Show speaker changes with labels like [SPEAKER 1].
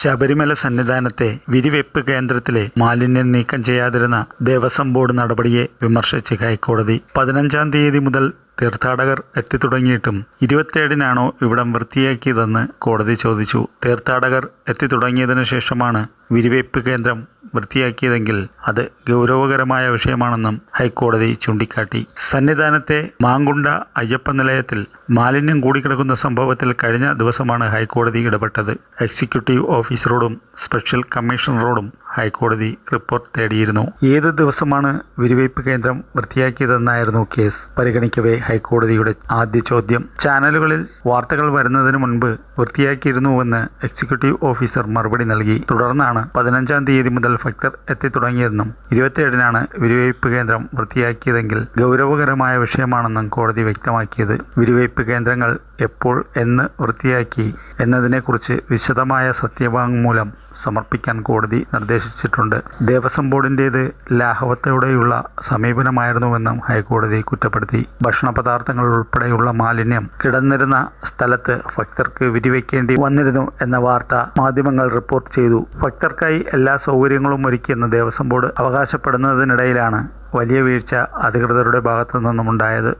[SPEAKER 1] ശബരിമല സന്നിധാനത്തെ വിരിവെപ്പ് കേന്ദ്രത്തിലെ മാലിന്യം നീക്കം ചെയ്യാതിരുന്ന ദേവസ്വം ബോർഡ് നടപടിയെ വിമർശിച്ച് ഹൈക്കോടതി. 15-ാം തീയതി മുതൽ തീർത്ഥാടകർ എത്തിത്തുടങ്ങിയിട്ടും 27-നാണോ ഇവിടം വൃത്തിയാക്കിയതെന്ന് കോടതി ചോദിച്ചു. തീർത്ഥാടകർ എത്തിത്തുടങ്ങിയതിനു ശേഷമാണ് വിരിവെപ്പ് കേന്ദ്രം വൃത്തിയാക്കിയതെങ്കിൽ അത് ഗൗരവകരമായ വിഷയമാണെന്നും ഹൈക്കോടതി ചൂണ്ടിക്കാട്ടി. സന്നിധാനത്തെ മാങ്കുണ്ട അയ്യപ്പ നിലയത്തിൽ മാലിന്യം കൂടിക്കിടക്കുന്ന സംഭവത്തിൽ കഴിഞ്ഞ ദിവസമാണ് ഹൈക്കോടതി ഇടപെട്ടത്. എക്സിക്യൂട്ടീവ് ഓഫീസറോടും സ്പെഷ്യൽ കമ്മീഷണറോടും ഹൈക്കോടതി റിപ്പോർട്ട് തേടിയിരുന്നു. ഏത് ദിവസമാണ് വിരിവെപ്പ് കേന്ദ്രം വൃത്തിയാക്കിയതെന്നായിരുന്നു കേസ് പരിഗണിക്കവേ ഹൈക്കോടതിയുടെ ആദ്യ ചോദ്യം. ചാനലുകളിൽ വാർത്തകൾ വരുന്നതിന് മുൻപ് വൃത്തിയാക്കിയിരുന്നുവെന്ന് എക്സിക്യൂട്ടീവ് ഓഫീസർ മറുപടി നൽകി. തുടർന്നാണ് 15-ാം തീയതി മുതൽ ഭക്തർ എത്തിത്തുടങ്ങിയതെന്നും 27-നാണ് വിരിവെപ്പ് കേന്ദ്രം വൃത്തിയാക്കിയതെങ്കിൽ ഗൗരവകരമായ വിഷയമാണെന്നും കോടതി വ്യക്തമാക്കിയത്. വിരിവെപ്പ് കേന്ദ്രങ്ങൾ എപ്പോൾ എന്ന് വൃത്തിയാക്കി എന്നതിനെക്കുറിച്ച് വിശദമായ സത്യവാങ്മൂലം സമർപ്പിക്കാൻ കോടതി നിർദ്ദേശിച്ചിട്ടുണ്ട്. ദേവസ്വം ബോർഡിൻ്റേത് ലാഘവത്തോടെയുള്ള സമീപനമായിരുന്നുവെന്നും ഹൈക്കോടതി കുറ്റപ്പെടുത്തി. ഭക്ഷണ പദാർത്ഥങ്ങൾ ഉൾപ്പെടെയുള്ള മാലിന്യം കിടന്നിരുന്ന സ്ഥലത്ത് ഭക്തർക്ക് വിരിവെക്കേണ്ടി വന്നിരുന്നു എന്ന വാർത്ത മാധ്യമങ്ങൾ റിപ്പോർട്ട് ചെയ്തു. ഭക്തർക്കായി എല്ലാ സൗകര്യങ്ങളും ഒരുക്കിയെന്ന് ദേവസ്വം ബോർഡ് അവകാശപ്പെടുന്നതിനിടയിലാണ് വലിയ വീഴ്ച അധികൃതരുടെ ഭാഗത്തു നിന്നുമുണ്ടായത്.